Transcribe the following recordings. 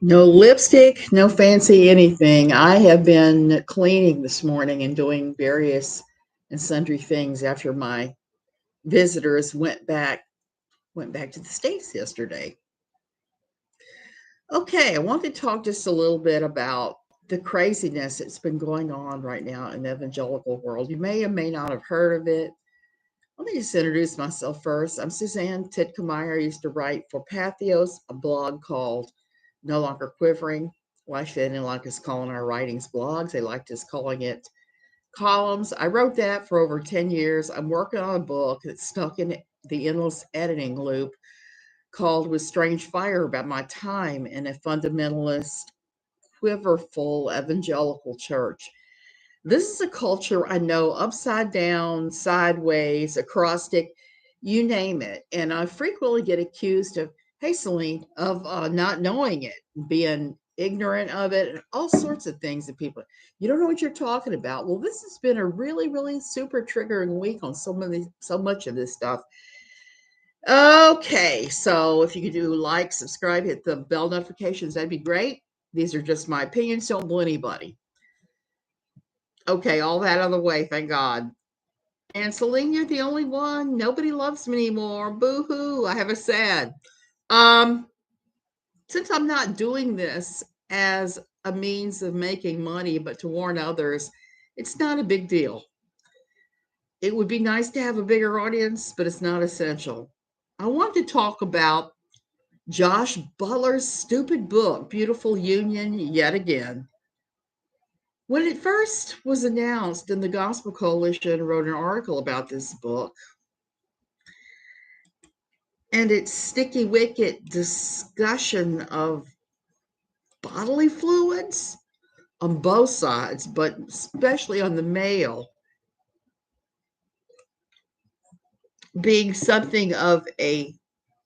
No lipstick, no fancy anything. I have been cleaning this morning and doing various and sundry things after my visitors went back to the States yesterday. Okay, I want to talk just a little bit about the craziness that's been going on right now in the evangelical world. You may or may not have heard of it. Let me just introduce myself first. I'm Suzanne Titkemeyer. I used to write for Pathos, a blog called No Longer Quivering. Well, actually, they didn't like us calling our writings blogs. They liked us calling it columns. I wrote that for over 10 years. I'm working on a book that's stuck in the endless editing loop called With Strange Fire about my time in a fundamentalist, quiverful evangelical church. This is a culture I know upside down, sideways, acrostic, you name it. And I frequently get accused of, hey, Celine, of not knowing it, being ignorant of it, and all sorts of things that people, you don't know what you're talking about. Well, this has been a really, really super triggering week on so much of this stuff. Okay, so if you could do like, subscribe, hit the bell notifications, that'd be great. These are just my opinions. Don't blow anybody. Okay, all that out of the way, thank God. And Celine, you're the only one. Nobody loves me anymore. Boo hoo. I have a sad. Um, since I'm not doing this as a means of making money, but to warn others, it's not a big deal. It would be nice to have a bigger audience, but it's not essential. I want to talk about Josh Butler's stupid book, Beautiful Union, yet again. When it first was announced, and the Gospel Coalition wrote an article about this book and its sticky wicket discussion of bodily fluids on both sides, but especially on the male, being something of a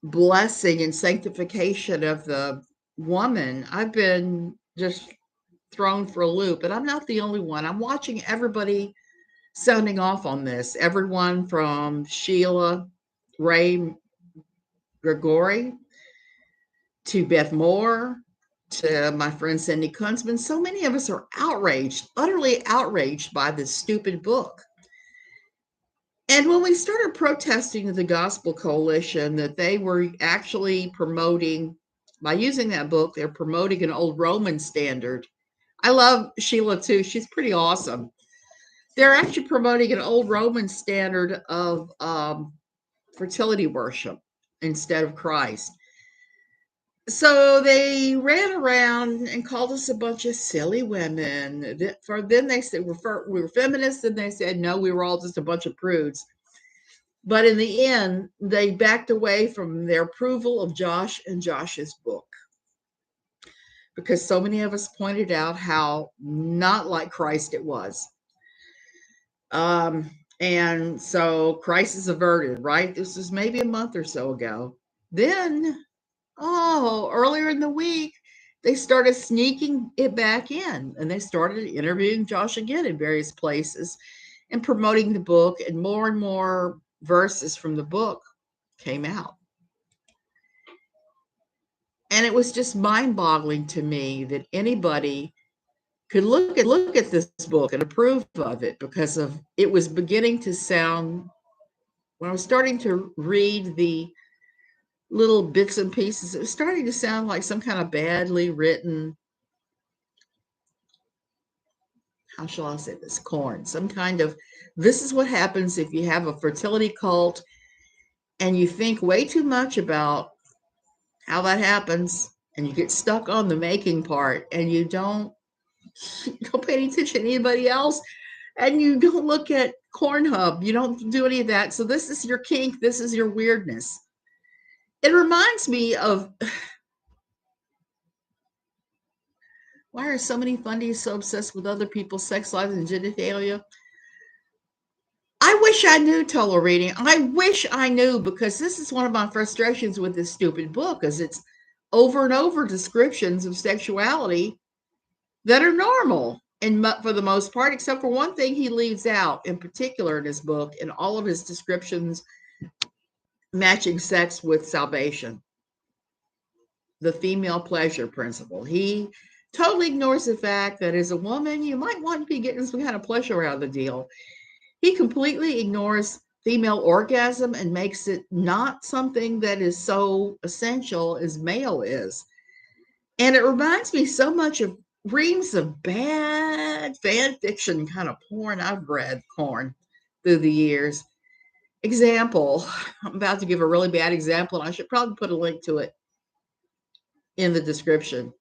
blessing and sanctification of the woman, I've been just thrown for a loop. And I'm not the only one. I'm watching everybody sounding off on this. Everyone from Sheila Ray Gregory to Beth Moore to my friend Cindy Kunzman. So many of us are outraged, utterly outraged by this stupid book. And when we started protesting the Gospel Coalition, that they were actually promoting, by using that book, they're promoting an old Roman standard. I love Sheila too. She's pretty awesome. They're actually promoting an old Roman standard of fertility worship instead of Christ. So they ran around and called us a bunch of silly women. Then they said we were feminists, and they said no, we were all just a bunch of prudes. But in the end, they backed away from their approval of Josh and Josh's book because so many of us pointed out how not like Christ it was. And so crisis averted, right? This was maybe a month or so ago. Then, earlier in the week, they started sneaking it back in, and they started interviewing Josh again in various places and promoting the book, and more verses from the book came out. And it was just mind-boggling to me that anybody could look at this book and approve of it, because of it was beginning to sound, when I was starting to read the little bits and pieces, it was starting to sound like some kind of badly written, how shall I say this, corn, some kind of, this is what happens if you have a fertility cult and you think way too much about how that happens, and you get stuck on the making part, and you don't pay any attention to anybody else, and you don't look at Cornhub, you don't do any of that. So this is your kink, this is your weirdness. It reminds me of, why are so many fundies so obsessed with other people's sex lives and genitalia? I wish I knew total reading. I wish I knew, because this is one of my frustrations with this stupid book, is it's over and over descriptions of sexuality that are normal, and for the most part, except for one thing he leaves out in particular in his book, and all of his descriptions matching sex with salvation. the female pleasure principle. He totally ignores the fact that as a woman, you might want to be getting some kind of pleasure out of the deal. He completely ignores female orgasm and makes it not something that is so essential as male is. And it reminds me so much of reams of bad fan fiction kind of porn I've read porn through the years. Example, I'm about to give a really bad example, and I should probably put a link to it in the description.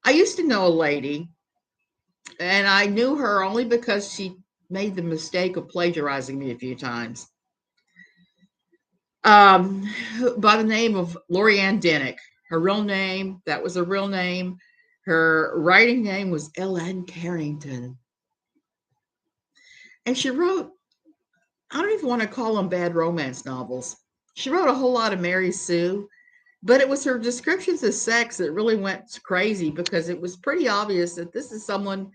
I used to know a lady, and I knew her only because she made the mistake of plagiarizing me a few times. Um, by the name of Lorianne Dennick. Her real name, that was her real name. Her writing name was Ellen Carrington. And she wrote, I don't even want to call them bad romance novels. She wrote a whole lot of Mary Sue, but it was her descriptions of sex that really went crazy because it was pretty obvious that this is someone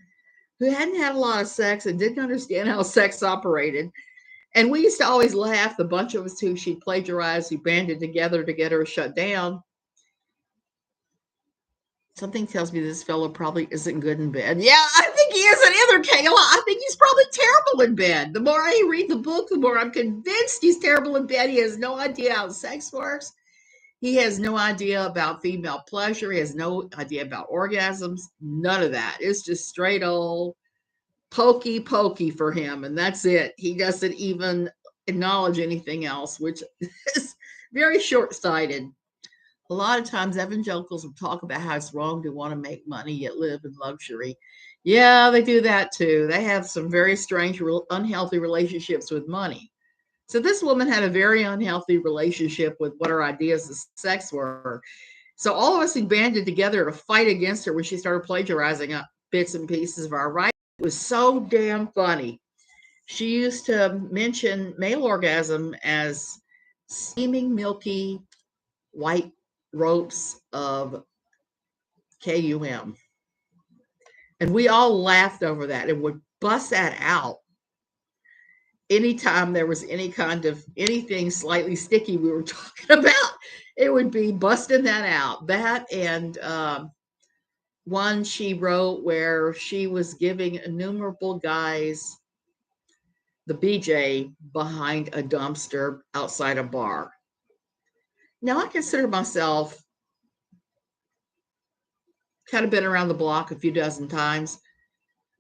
who hadn't had a lot of sex and didn't understand how sex operated. And we used to always laugh, the bunch of us who she plagiarized, who banded together to get her shut down. Something tells me this fellow probably isn't good in bed. Yeah, I think he isn't either, Kayla. I think he's probably terrible in bed. The more I read the book, the more I'm convinced he's terrible in bed. He has no idea how sex works. He has no idea about female pleasure. He has no idea about orgasms. None of that. It's just straight old pokey pokey for him. And that's it. He doesn't even acknowledge anything else, which is very short sighted. A lot of times evangelicals will talk about how it's wrong to want to make money yet live in luxury. Yeah, they do that too. They have some very strange, unhealthy relationships with money. So this woman had a very unhealthy relationship with what her ideas of sex were. So all of us had banded together to fight against her when she started plagiarizing bits and pieces of our writing. It was so damn funny. She used to mention male orgasm as steaming, milky, white ropes of cum. And we all laughed over that and would bust that out anytime there was any kind of anything slightly sticky we were talking about. It would be busting that out. That and one she wrote where she was giving innumerable guys the BJ behind a dumpster outside a bar. Now, I consider myself kind of been around the block a few dozen times.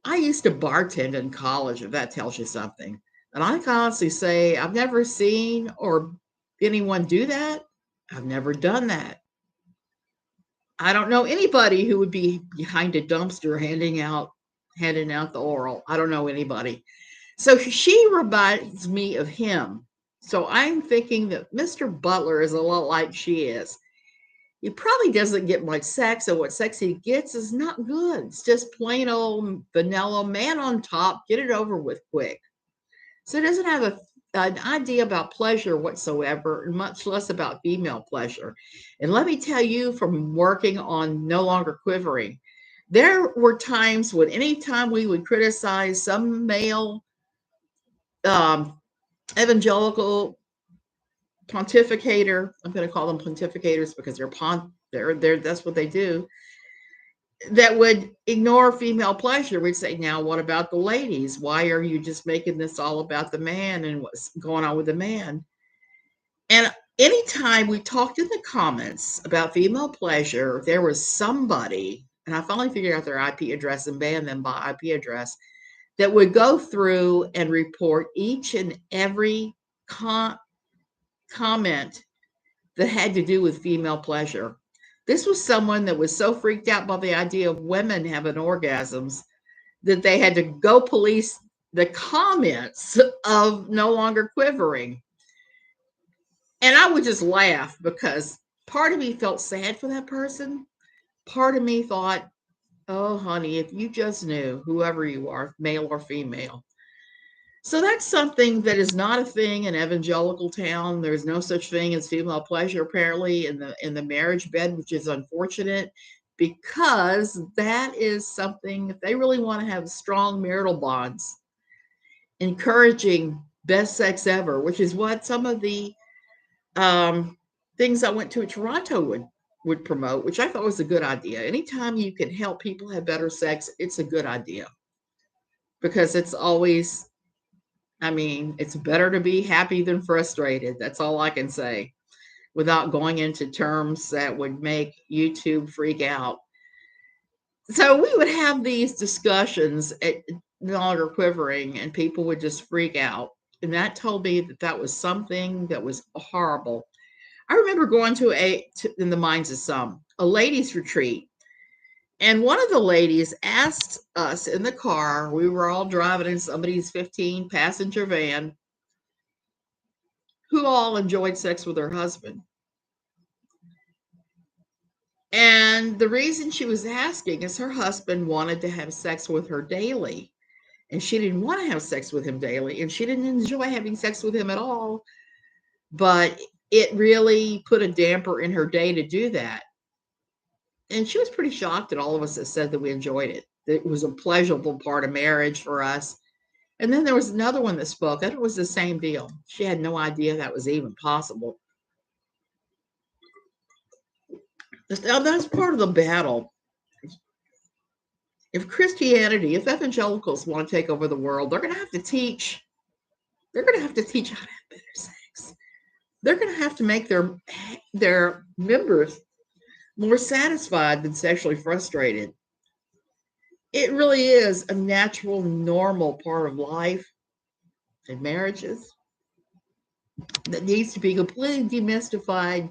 I used to bartend in college, if that tells you something. And I can honestly say I've never seen or anyone do that. I've never done that. I don't know anybody who would be behind a dumpster handing out the oral. I don't know anybody. So she reminds me of him. So I'm thinking that Mr. Butler is a lot like she is. He probably doesn't get much sex, and what sex he gets is not good. It's just plain old vanilla man on top. Get it over with quick. So he doesn't have an idea about pleasure whatsoever, and much less about female pleasure. And let me tell you, from working on No Longer Quivering, there were times when anytime we would criticize some male um, evangelical pontificator, I'm going to call them pontificators because they're that's what they do, that would ignore female pleasure. We'd say, now what about the ladies? Why are you just making this all about the man and what's going on with the man? And anytime we talked in the comments about female pleasure, there was somebody, and I finally figured out their IP address and banned them by IP address, that would go through and report each and every comment that had to do with female pleasure. This was someone that was so freaked out by the idea of women having orgasms that they had to go police the comments of No Longer Quivering. And I would just laugh because part of me felt sad for that person. Part of me thought, oh, honey, if you just knew, whoever you are, male or female. So that's something that is not a thing in evangelical town. There's no such thing as female pleasure, apparently, in the marriage bed, which is unfortunate because that is something, if they really want to have strong marital bonds, encouraging best sex ever, which is what some of the things I went to in Toronto would would promote, which I thought was a good idea. Anytime you can help people have better sex, it's a good idea because it's always, I mean, it's better to be happy than frustrated. That's all I can say without going into terms that would make YouTube freak out. So we would have these discussions at no longer quivering, and people would just freak out. And that told me that that was something that was horrible. I remember going in the minds of some, a ladies' retreat. And one of the ladies asked us in the car, we were all driving in somebody's 15 passenger van, who all enjoyed sex with her husband. And the reason she was asking is her husband wanted to have sex with her daily. And she didn't want to have sex with him daily. And she didn't enjoy having sex with him at all. But it really put a damper in her day to do that. And she was pretty shocked at all of us that said that we enjoyed it. It was a pleasurable part of marriage for us. And then there was another one that spoke, and it was the same deal. She had no idea that was even possible. Now, that's part of the battle. If Christianity, if evangelicals want to take over the world, they're going to have to teach. They're going to have to teach how to have better sex. They're going to have to make their members more satisfied than sexually frustrated. It really is a natural, normal part of life and marriages that needs to be completely demystified,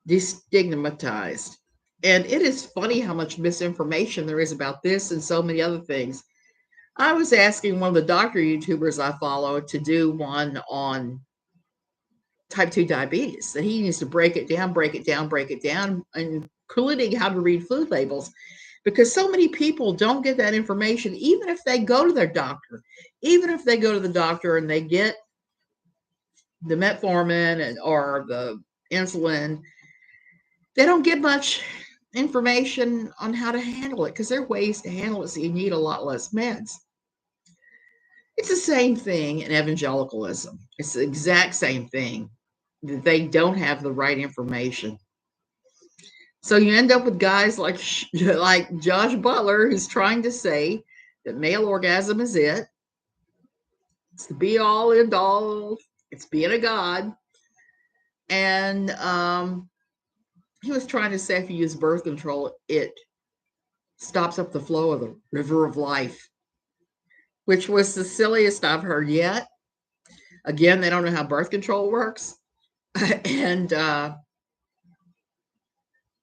destigmatized. And it is funny how much misinformation there is about this and so many other things. I was asking one of the doctor YouTubers I follow to do one on type 2 diabetes, that he needs to break it down, including how to read food labels, because so many people don't get that information, even if they go to their doctor. Even if they go to the doctor and they get the metformin or the insulin, they don't get much information on how to handle it, because there are ways to handle it so you need a lot less meds. It's the same thing in evangelicalism. It's the exact same thing. They don't have the right information. So you end up with guys like Josh Butler, who's trying to say that male orgasm is it. It's the be all end all. It's being a god. And he was trying to say if you use birth control, it stops up the flow of the river of life, which was the silliest I've heard yet. Again, they don't know how birth control works. And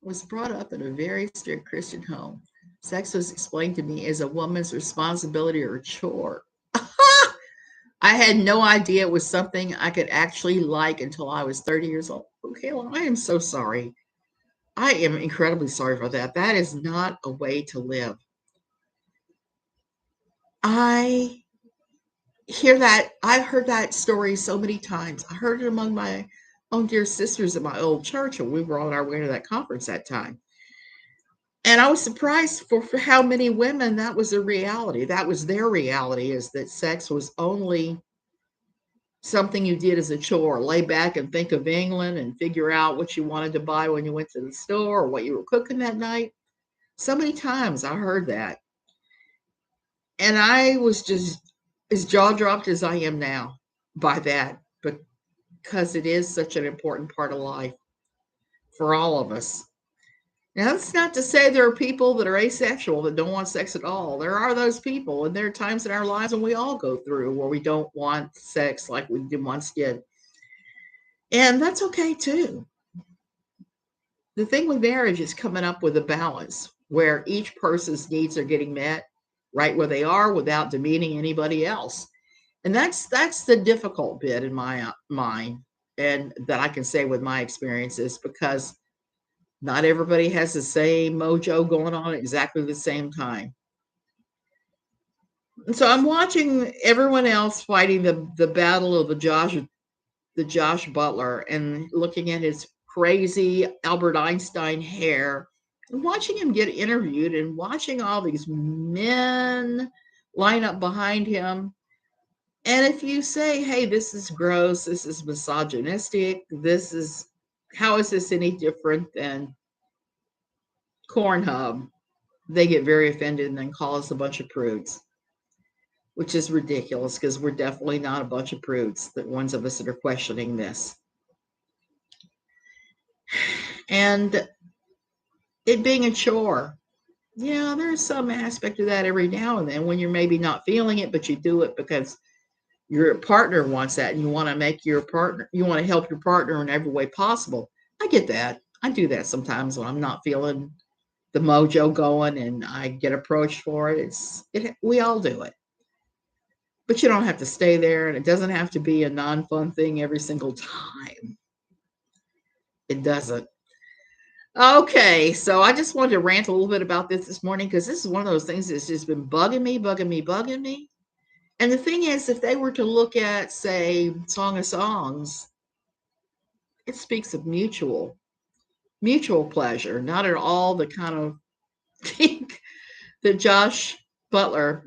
was brought up in a very strict Christian home. Sex was explained to me as a woman's responsibility or chore. I had no idea it was something I could actually like until I was 30 years old. Okay, well, I am so sorry. I am incredibly sorry for that. That is not a way to live. I hear that. I've heard that story so many times. I heard it among my own dear sisters at my old church, and we were on our way to that conference that time. And I was surprised for how many women that was a reality. That was their reality, is that sex was only something you did as a chore. Lay back and think of England and figure out what you wanted to buy when you went to the store or what you were cooking that night. So many times I heard that. And I was just as jaw dropped as I am now by that, because it is such an important part of life for all of us. Now, that's not to say there are people that are asexual that don't want sex at all. There are those people, and there are times in our lives when we all go through where we don't want sex like we once did. And that's okay too. The thing with marriage is coming up with a balance where each person's needs are getting met right where they are without demeaning anybody else. And that's the difficult bit in my mind, and that I can say with my experiences, because not everybody has the same mojo going on at exactly the same time. And so I'm watching everyone else fighting the battle of the Josh Butler, and looking at his crazy Albert Einstein hair, and watching him get interviewed, and watching all these men line up behind him. And if you say, hey, this is gross, this is misogynistic, how is this any different than corn hub, they get very offended and then call us a bunch of prudes, which is ridiculous because we're definitely not a bunch of prudes, the ones of us that are questioning this. And it being a chore. Yeah, there's some aspect of that every now and then when you're maybe not feeling it, but you do it because your partner wants that and you want to make your partner, you want to help your partner in every way possible. I get that. I do that sometimes when I'm not feeling the mojo going and I get approached for it. We all do it. But you don't have to stay there and it doesn't have to be a non-fun thing every single time. It doesn't. Okay, so I just wanted to rant a little bit about this morning because this is one of those things that's just been bugging me, bugging me, bugging me. And the thing is, if they were to look at, say, Song of Songs, it speaks of mutual pleasure, not at all the kind of kink that Josh Butler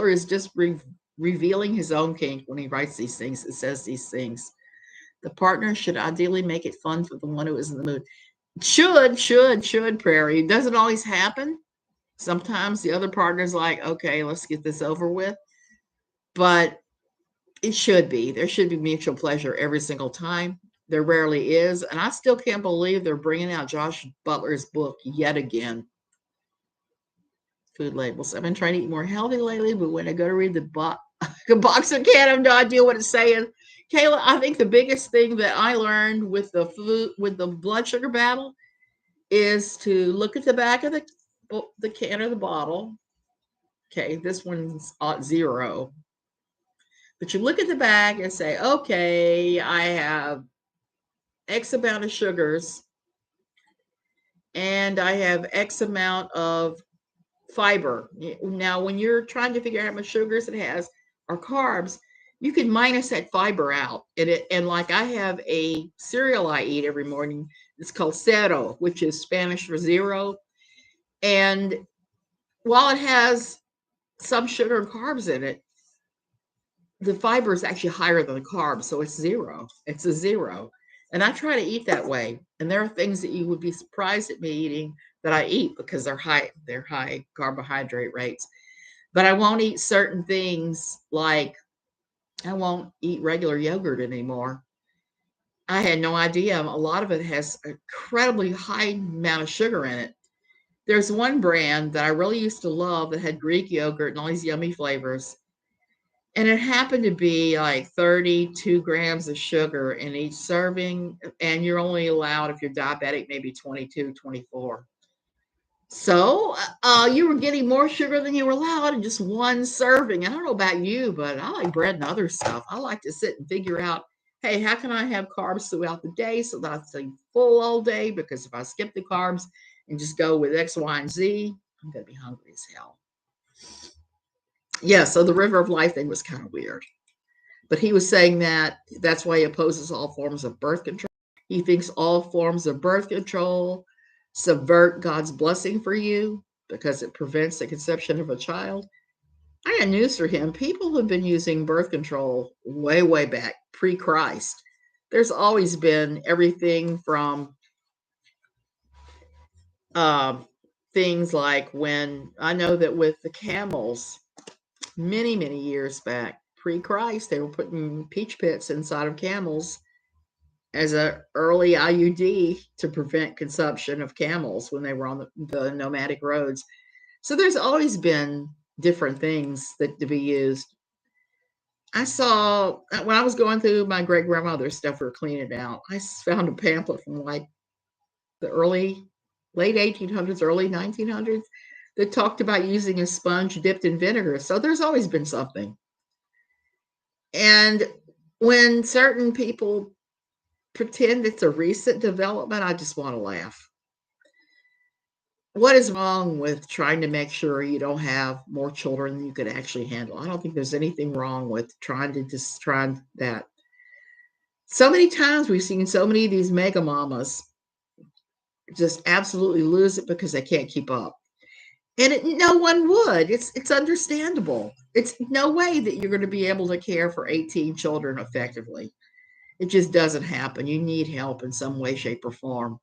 is just revealing his own kink when he writes these things. It says these things. The partner should ideally make it fun for the one who is in the mood. Should, Prairie. It doesn't always happen. Sometimes the other partner's like, okay, let's get this over with. But it should be. There should be mutual pleasure every single time. There rarely is. And I still can't believe they're bringing out Josh Butler's book yet again. Food labels. I've been trying to eat more healthy lately, but when I go to read the box of can, I have no idea what it's saying. Kayla, I think the biggest thing that I learned with the blood sugar battle is to look at the back of the can or the bottle. Okay, this one's 0. But you look at the back and say, okay, I have X amount of sugars and I have X amount of fiber. Now, when you're trying to figure out how much sugars it has or carbs, you can minus that fiber out. And like I have a cereal I eat every morning. It's called cero, which is Spanish for 0. And while it has some sugar and carbs in it, the fiber is actually higher than the carbs, so it's 0. It's a 0. And I try to eat that way. And there are things that you would be surprised at me eating that I eat because they're high carbohydrate rates. But I won't eat certain things, like I won't eat regular yogurt anymore. I had no idea. A lot of it has an incredibly high amount of sugar in it. There's one brand that I really used to love that had Greek yogurt and all these yummy flavors. And it happened to be like 32 grams of sugar in each serving. And you're only allowed, if you're diabetic, maybe 22, 24. So you were getting more sugar than you were allowed in just one serving. I don't know about you, but I like bread and other stuff. I like to sit and figure out, hey, how can I have carbs throughout the day so that I stay full all day? Because if I skip the carbs and just go with X, Y, and Z, I'm going to be hungry as hell. Yeah, so the river of life thing was kind of weird. But he was saying that that's why he opposes all forms of birth control. He thinks all forms of birth control subvert God's blessing for you because it prevents the conception of a child. I got news for him. People have been using birth control way, way back, pre-Christ. There's always been everything from things like when I know that with the camels, many, many years back, pre-Christ, they were putting peach pits inside of camels as an early IUD to prevent consumption of camels when they were on the nomadic roads. So there's always been different things that to be used. I saw when I was going through my great grandmother's stuff, we were cleaning it out. I found a pamphlet from like the late 1800s, early 1900s that talked about using a sponge dipped in vinegar. So there's always been something. And when certain people pretend it's a recent development, I just want to laugh. What is wrong with trying to make sure you don't have more children than you could actually handle? I don't think there's anything wrong with trying that. So many times we've seen so many of these mega mamas just absolutely lose it because they can't keep up. And no one would. It's understandable. It's no way that you're going to be able to care for 18 children effectively. It just doesn't happen. You need help in some way, shape, or form.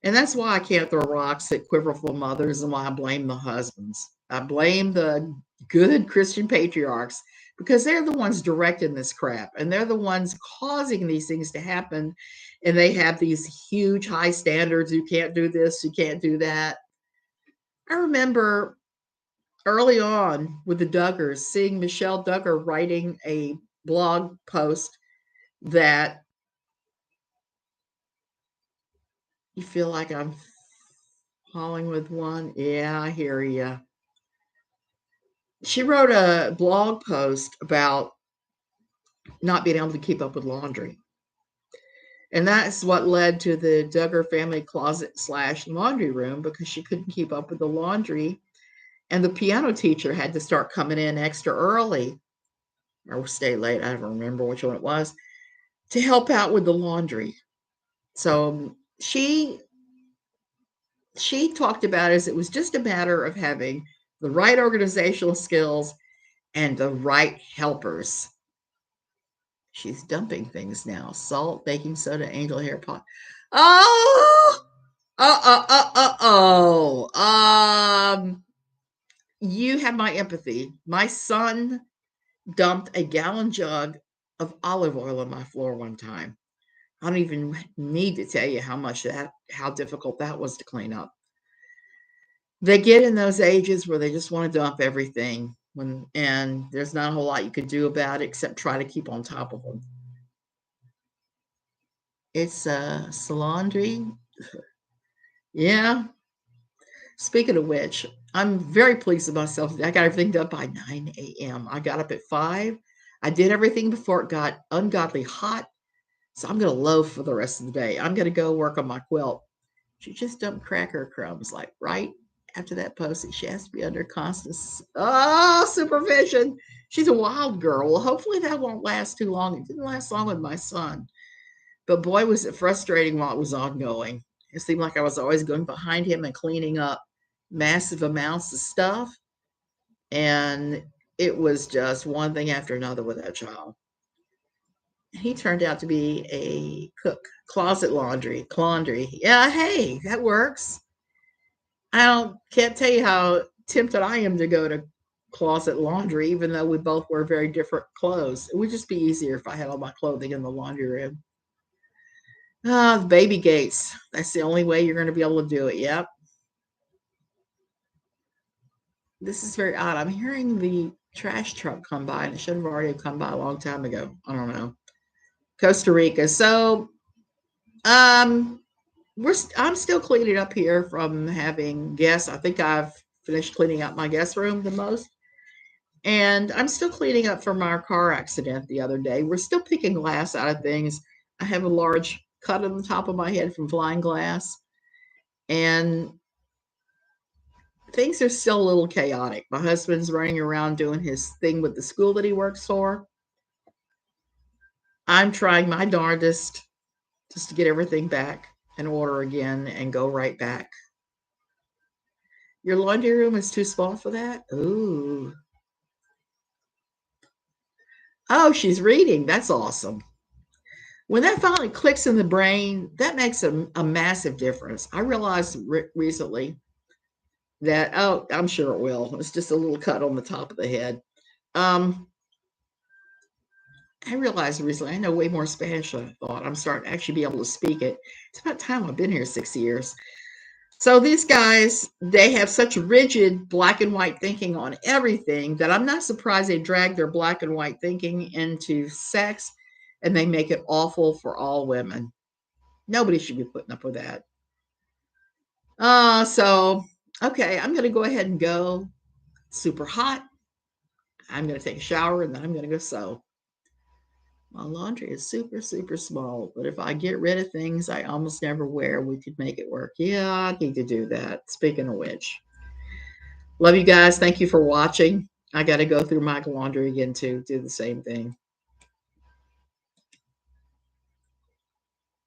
And that's why I can't throw rocks at quiverful mothers and why I blame the husbands. I blame the good Christian patriarchs because they're the ones directing this crap and they're the ones causing these things to happen. And they have these huge high standards. You can't do this, you can't do that. I remember early on with the Duggars, seeing Michelle Duggar writing a blog post that you feel like I'm falling with one. Yeah, I hear you. She wrote a blog post about not being able to keep up with laundry. And that's what led to the Duggar family closet slash laundry room because she couldn't keep up with the laundry. And the piano teacher had to start coming in extra early or stay late. I don't remember which one it was to help out with the laundry. So she talked about it as it was just a matter of having the right organizational skills and the right helpers. She's dumping things now. Salt, baking soda, angel hair pot. Oh, you have my empathy. My son dumped a gallon jug of olive oil on my floor one time. I don't even need to tell you how difficult that was to clean up. They get in those ages where they just want to dump everything and there's not a whole lot you could do about it except try to keep on top of them. It's laundry. Yeah. Speaking of which, I'm very pleased with myself. I got everything done by 9 a.m. I got up at 5. I did everything before it got ungodly hot. So I'm going to loaf for the rest of the day. I'm going to go work on my quilt. She just dumped cracker crumbs like right after that post. She has to be under constant supervision. She's a wild girl. Well, hopefully that won't last too long. It didn't last long with my son. But boy, was it frustrating while it was ongoing. It seemed like I was always going behind him and cleaning up massive amounts of stuff. And it was just one thing after another with that child. He turned out to be a cook, closet laundry. Yeah, hey, that works. Can't tell you how tempted I am to go to closet laundry, even though we both wear very different clothes. It would just be easier if I had all my clothing in the laundry room. The baby gates. That's the only way you're going to be able to do it. Yep. This is very odd. I'm hearing the trash truck come by, and it should have already come by a long time ago. I don't know. Costa Rica. So, um, I'm still cleaning up here from having guests. I think I've finished cleaning up my guest room the most. And I'm still cleaning up from our car accident the other day. We're still picking glass out of things. I have a large cut on the top of my head from flying glass. And things are still a little chaotic. My husband's running around doing his thing with the school that he works for. I'm trying my darndest just to get everything back in order again and go right back. Your laundry room is too small for that? Ooh. Oh, she's reading. That's awesome. When that finally clicks in the brain, that makes a massive difference. I realized recently that, oh, I'm sure it will. It's just a little cut on the top of the head. Um, I realized recently I know way more Spanish than I thought. I'm starting to actually be able to speak it. It's about time. I've been here 6 years. So these guys, they have such rigid black and white thinking on everything that I'm not surprised they drag their black and white thinking into sex and they make it awful for all women. Nobody should be putting up with that. So okay, I'm going to go ahead and go. Super hot. I'm going to take a shower and then I'm going to go sew. My laundry is super, super small, but if I get rid of things I almost never wear, we could make it work. Yeah, I need to do that. Speaking of which, love you guys. Thank you for watching. I got to go through my laundry again to do the same thing.